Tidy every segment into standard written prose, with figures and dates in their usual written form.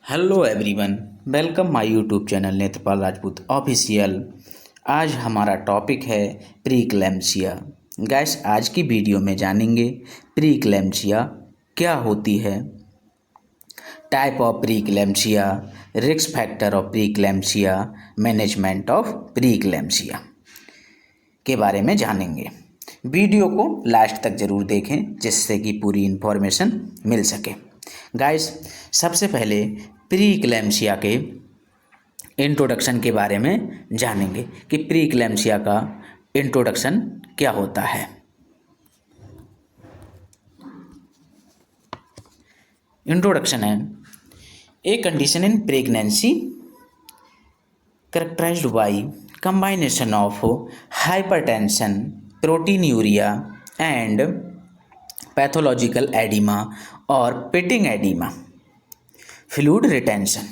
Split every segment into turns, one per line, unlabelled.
Hello everyone, welcome my YouTube channel Netrapal Rajput official. आज हमारा topic है प्रीक्लैम्सिया। गैस, आज की वीडियो में जानेंगे प्रीक्लैम्सिया क्या होती है, type of pre-eclampsia, risk factor of pre-eclampsia, management of pre-eclampsia के बारे में जानेंगे। वीडियो को लास्ट तक ज़रूर देखें जिससे कि पूरी इन्फॉर्मेशन मिल सके। गाइस, सबसे पहले प्रीक्लैम्सिया के इंट्रोडक्शन के बारे में जानेंगे कि प्रीक्लैम्सिया का इंट्रोडक्शन क्या होता है। इंट्रोडक्शन है a condition in pregnancy characterized by combination of hypertension, proteinuria and pathological edema और pitting edema, fluid retention।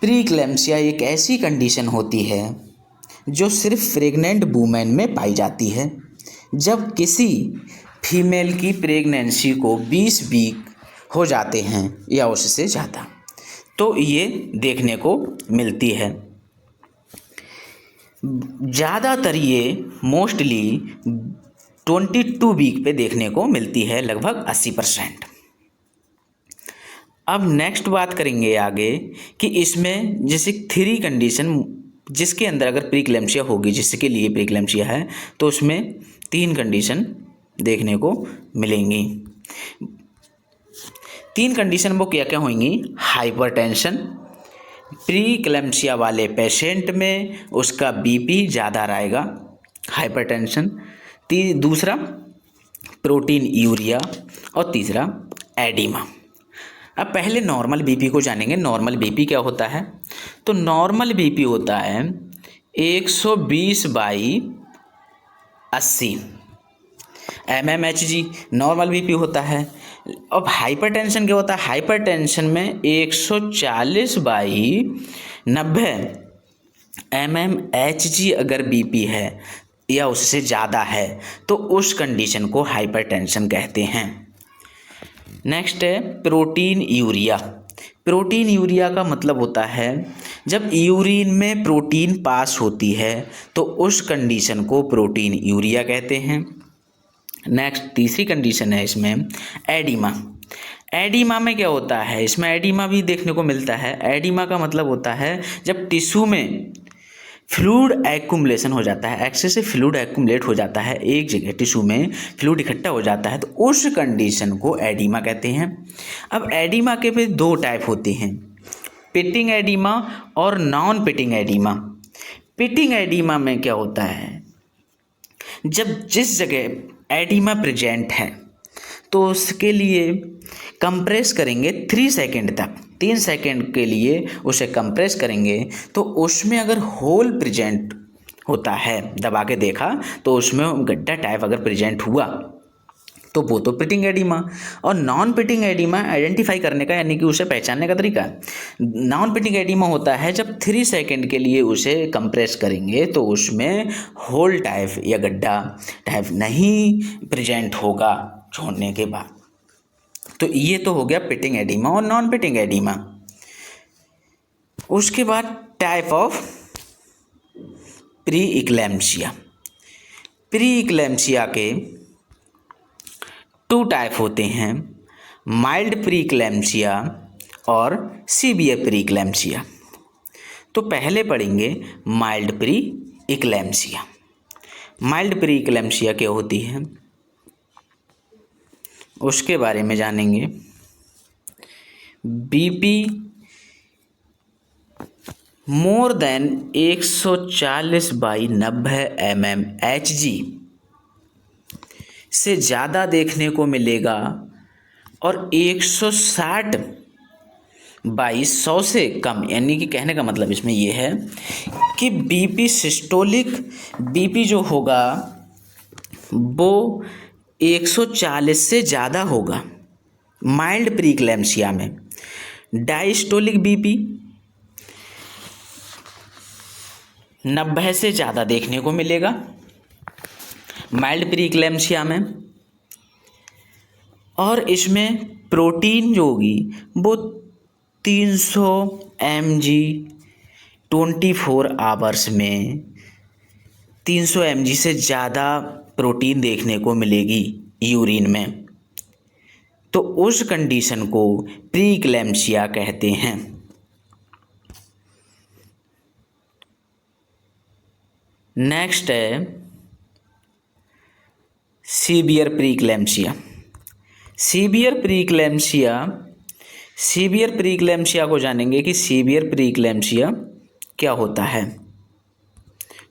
Pre-eclampsia एक ऐसी कंडीशन होती है जो सिर्फ प्रेग्नेंट वूमेन में पाई जाती है जब किसी फीमेल की प्रेगनेंसी को 20 वीक हो जाते हैं या उससे ज़्यादा, तो ये देखने को मिलती है। ज़्यादातर ये मोस्टली 22 वीक पे देखने को मिलती है, लगभग 80%। अब नेक्स्ट बात करेंगे आगे कि इसमें जैसे 3 कंडीशन जिसके अंदर अगर प्रीक्लैम्सिया होगी, जिसके लिए प्रीक्लैम्सिया है, तो उसमें 3 कंडीशन देखने को मिलेंगी। 3 कंडीशन वो क्या क्या होंगी? हाइपरटेंशन, प्रीक्लैम्सिया वाले पेशेंट में उसका बीपी ज़्यादा रहेगा, हाइपरटेंशन। दूसरा प्रोटीन यूरिया और तीसरा एडिमा। अब पहले नॉर्मल बीपी को जानेंगे। नॉर्मल बीपी क्या होता है? तो नॉर्मल बीपी होता है 120/80 mmHg नॉर्मल बीपी होता है। अब हाइपरटेंशन क्या होता है? हाइपरटेंशन में 140/90 mmHg अगर बीपी है या उससे ज़्यादा है तो उस कंडीशन को हाइपरटेंशन कहते हैं। नेक्स्ट है प्रोटीन यूरिया। प्रोटीन यूरिया का मतलब होता है जब यूरिन में प्रोटीन पास होती है तो उस कंडीशन को प्रोटीन यूरिया कहते हैं। नेक्स्ट तीसरी कंडीशन है इसमें एडिमा। एडिमा में क्या होता है? इसमें एडिमा भी देखने को मिलता है। एडिमा का मतलब होता है जब टिश्यू में फ्लूइड एक्यूमुलेशन हो जाता है, एक्सेस से फ्लूइड एक्यूमुलेट हो जाता है, एक जगह टिश्यू में फ्लूइड इकट्ठा हो जाता है, तो उस कंडीशन को एडिमा कहते हैं। अब एडिमा के भी 2 टाइप होते हैं, पिटिंग एडिमा और non pitting oedema. Pitting oedema में क्या होता है? जब जिस जगह एडिमा प्रेजेंट है तो उसके लिए कंप्रेस करेंगे 3 सेकेंड तक, 3 सेकेंड के लिए उसे कंप्रेस करेंगे, तो उसमें अगर होल प्रेजेंट होता है, दबा के देखा तो उसमें गड्ढा टाइप अगर प्रेजेंट हुआ तो वो तो पिटिंग एडिमा। और नॉन पिटिंग एडिमा आइडेंटिफाई करने का यानी कि उसे पहचानने का तरीका, नॉन पिटिंग एडिमा होता है जब 3 सेकेंड के लिए उसे कंप्रेस करेंगे तो उसमें होल टाइप या गड्ढा टाइप नहीं प्रेजेंट होगा छोड़ने के बाद। तो ये तो हो गया पिटिंग एडिमा और नॉन पिटिंग एडिमा। उसके बाद टाइप ऑफ प्री इक्लैम्सिया। प्री इक्लैम्सिया के 2 टाइप होते हैं, माइल्ड प्री इक्लैम्सिया और सीवियर प्री इक्लैम्सिया। तो पहले पढ़ेंगे माइल्ड प्री इक्लैम्सिया। माइल्ड प्री इक्लैम्सिया क्या होती है उसके बारे में जानेंगे। बीपी मोर देन 140/90 mmHg से ज़्यादा देखने को मिलेगा और 160/100 से कम, यानी कि कहने का मतलब इसमें यह है कि बीपी सिस्टोलिक बीपी जो होगा वो 140 से ज़्यादा होगा माइल्ड प्रीक्लैम्सिया में। डायस्टोलिक बीपी 90 से ज़्यादा देखने को मिलेगा माइल्ड प्रीक्लैम्सिया में। और इसमें प्रोटीन जो होगी वो 300 mg 24 आवर्स में 300 mg से ज़्यादा प्रोटीन देखने को मिलेगी यूरिन में, तो उस कंडीशन को प्रीक्लैम्सिया कहते हैं। नेक्स्ट है सीवियर प्रीक्लैम्सिया। सीवियर प्रीक्लैम्सिया को जानेंगे कि सीवियर प्रीक्लैम्सिया क्या होता है।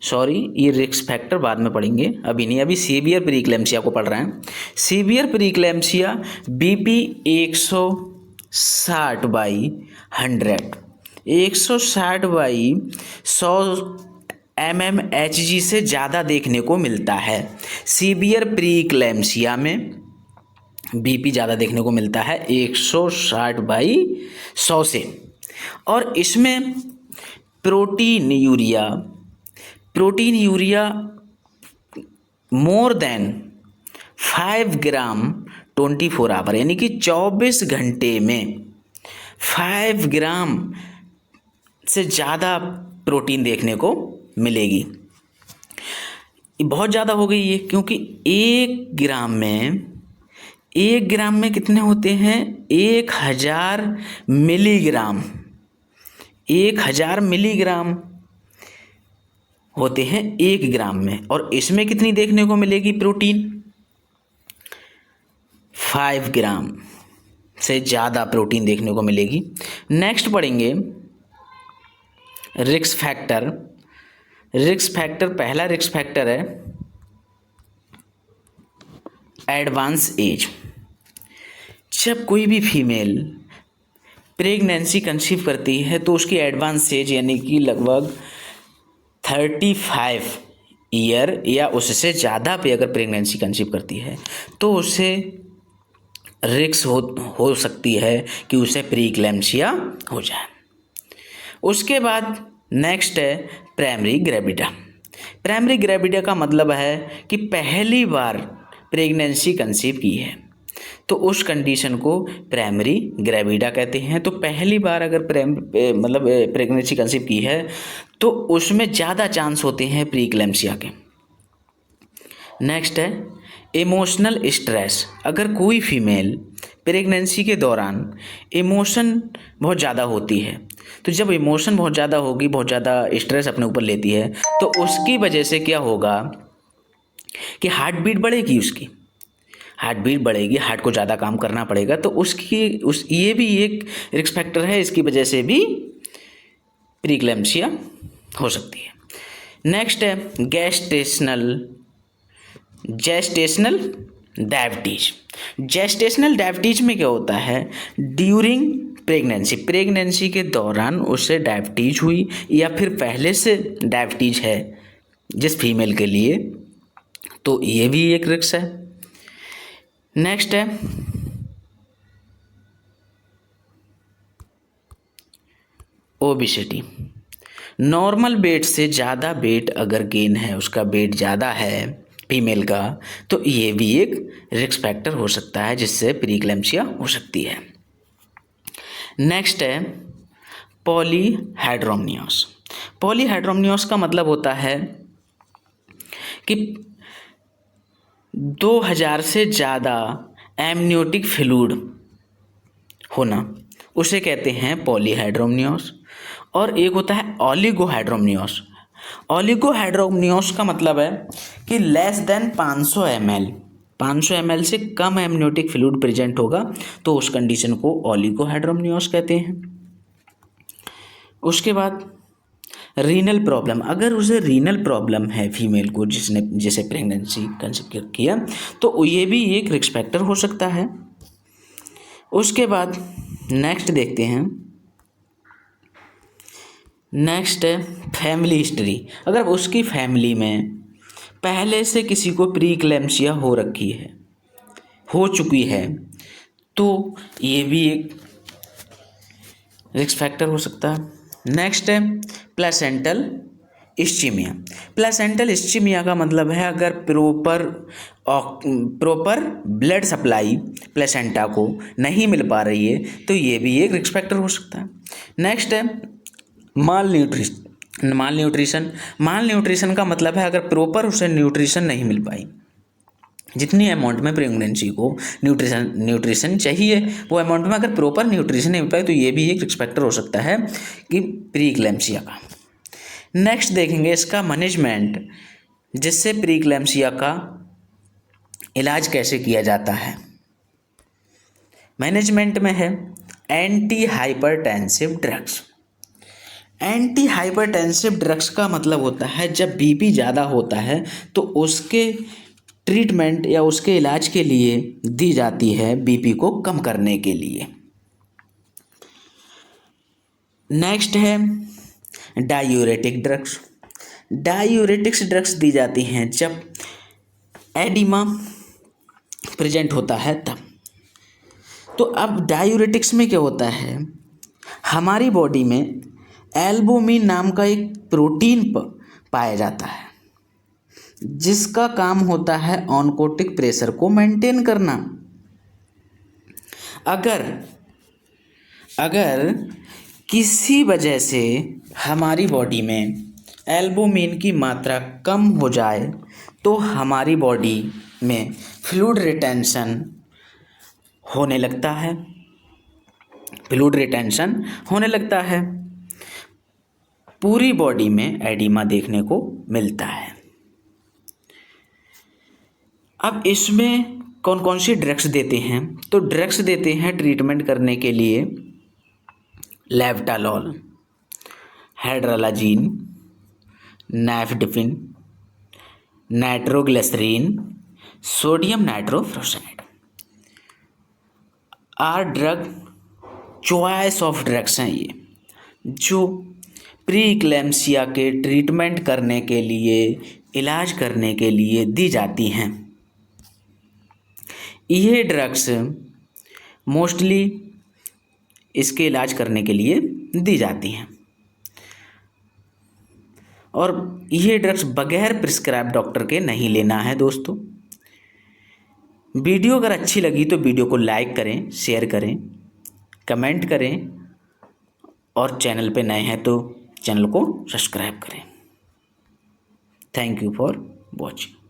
सॉरी, ये रिस्क फैक्टर बाद में पढ़ेंगे, अभी नहीं, अभी सीवियर प्रीक्लैम्सिया को पढ़ रहे हैं। सीवियर प्रीक्लैम्सिया बीपी 160/100 160/100 mmHg से ज़्यादा देखने को मिलता है। सीवियर प्रीक्लैम्सिया में बीपी ज़्यादा देखने को मिलता है 160/100 से, और इसमें protein urea more than 5 gram 24 hour, यानी कि 24 घंटे में 5 ग्राम से ज़्यादा प्रोटीन देखने को मिलेगी। बहुत ज़्यादा हो गई ये, क्योंकि 1 ग्राम में कितने होते हैं? 1000 मिलीग्राम। 1000 मिलीग्राम होते हैं 1 ग्राम में, और इसमें कितनी देखने को मिलेगी प्रोटीन? 5 ग्राम से ज़्यादा प्रोटीन देखने को मिलेगी। नेक्स्ट पढ़ेंगे रिस्क फैक्टर। पहला रिस्क फैक्टर है एडवांस एज। जब कोई भी फीमेल प्रेगनेंसी कंसीव करती है तो उसकी एडवांस एज यानी कि लगभग 35 ईयर या उससे ज़्यादा पे अगर प्रेगनेंसी कंसीव करती है तो उसे रिस्क हो सकती है कि उसे प्रीक्लैम्सिया हो जाए। उसके बाद नेक्स्ट है प्राइमरी ग्रेविडा। प्राइमरी ग्रेविडा का मतलब है कि पहली बार प्रेगनेंसी कंसीव की है, तो उस कंडीशन को प्राइमरी ग्रेविडा कहते हैं। तो पहली बार अगर प्रेगनेंसी कंसीव की है तो उसमें ज़्यादा चांस होते हैं प्रीक्लैम्सिया के। नेक्स्ट है इमोशनल स्ट्रेस। अगर कोई फीमेल प्रेगनेंसी के दौरान इमोशन बहुत ज़्यादा होती है, तो जब इमोशन बहुत ज़्यादा होगी, बहुत ज़्यादा स्ट्रेस अपने ऊपर लेती है, तो उसकी वजह से क्या होगा कि हार्ट बीट बढ़ेगी, उसकी हार्ट बीट बढ़ेगी, हार्ट को ज़्यादा काम करना पड़ेगा, तो ये भी एक रिस्क फैक्टर है, इसकी वजह से भी प्रीक्लैम्सिया हो सकती है। नेक्स्ट है जेस्टेशनल डायबिटीज। जेस्टेशनल डायबिटीज में क्या होता है? ड्यूरिंग प्रेगनेंसी के दौरान उससे डायबिटीज हुई या फिर पहले से डायबिटीज है जिस फीमेल के लिए, तो ये भी एक रिस्क है। नेक्स्ट है ओबेसिटी। नॉर्मल वेट से ज़्यादा वेट अगर गेन है, उसका वेट ज़्यादा है फीमेल का, तो ये भी एक रिस्क फैक्टर हो सकता है जिससे प्रीक्लैम्सिया हो सकती है। नेक्स्ट है पॉलीहाइड्रोमनियोस। पॉलीहाइड्रोमनियोस का मतलब होता है कि 2000 से ज़्यादा एमनियोटिक फ्लूइड होना, उसे कहते हैं पॉलीहाइड्रोमनियोस। और एक होता है ओलिगोहाइड्रोमनियोस। ओलिगोहाइड्रोमनियोस का मतलब है कि लेस देन 500 ml से कम एमनियोटिक फ्लूइड प्रेजेंट होगा, तो उस कंडीशन को ओलिगोहाइड्रोमनियोस कहते हैं। उसके बाद रीनल प्रॉब्लम। अगर उसे रीनल प्रॉब्लम है फीमेल को जिसे प्रेगनेंसी कंसीव किया, तो ये भी एक रिस्क फैक्टर हो सकता है। उसके बाद नेक्स्ट देखते हैं, नेक्स्ट है फैमिली हिस्ट्री। अगर उसकी फैमिली में पहले से किसी को प्रीक्लैम्सिया हो चुकी है, तो ये भी एक रिस्क फैक्टर हो सकता है। नेक्स्ट है प्लेसेंटल इस्चीमिया। प्लेसेंटल इस्चीमिया का मतलब है अगर प्रॉपर ब्लड सप्लाई प्लेसेंटा को नहीं मिल पा रही है तो ये भी एक रिस्क फैक्टर हो सकता है। नेक्स्ट है माल न्यूट्रिशन का मतलब है अगर प्रॉपर उसे न्यूट्रिशन नहीं मिल पाई, जितनी अमाउंट में प्रेगनेंसी को न्यूट्रिशन चाहिए वो अमाउंट में अगर प्रॉपर न्यूट्रिशन नहीं मिल पाए तो ये भी एक रिस्क फैक्टर हो सकता है कि प्रीक्लैम्सिया का। नेक्स्ट देखेंगे इसका मैनेजमेंट, जिससे प्रीक्लैम्सिया का इलाज कैसे किया जाता है। मैनेजमेंट में है anti hypertensive drugs. Anti hypertensive drugs का मतलब होता है जब बीपी ज़्यादा होता है तो उसके ट्रीटमेंट या उसके इलाज के लिए दी जाती है बीपी को कम करने के लिए। नेक्स्ट है डायूरेटिक ड्रग्स। डायूरेटिक्स ड्रग्स दी जाती हैं जब एडिमा प्रेजेंट होता है तब। तो अब डायूरेटिक्स में क्या होता है, हमारी बॉडी में एल्बुमिन नाम का एक प्रोटीन पाया जाता है जिसका काम होता है ऑनकोटिक प्रेशर को मेंटेन करना। अगर किसी वजह से हमारी बॉडी में एल्बुमिन की मात्रा कम हो जाए तो हमारी बॉडी में फ्लूइड रिटेंशन होने लगता है, पूरी बॉडी में एडिमा देखने को मिलता है। अब इसमें कौन कौन सी ड्रग्स देते हैं, तो ड्रग्स देते हैं ट्रीटमेंट करने के लिए labetalol, hydralazine, nifedipine, nitroglycerin, sodium nitrophosphate are drug choice of drugs हैं ये जो प्रीक्लैम्सिया के ट्रीटमेंट करने के लिए, इलाज करने के लिए दी जाती हैं। ये ड्रग्स मोस्टली इसके इलाज करने के लिए दी जाती हैं और ये ड्रग्स बगैर प्रिस्क्राइब डॉक्टर के नहीं लेना है दोस्तों। वीडियो अगर अच्छी लगी तो वीडियो को लाइक करें, शेयर करें, कमेंट करें और चैनल पे नए हैं तो चैनल को सब्सक्राइब करें। Thank you for watching.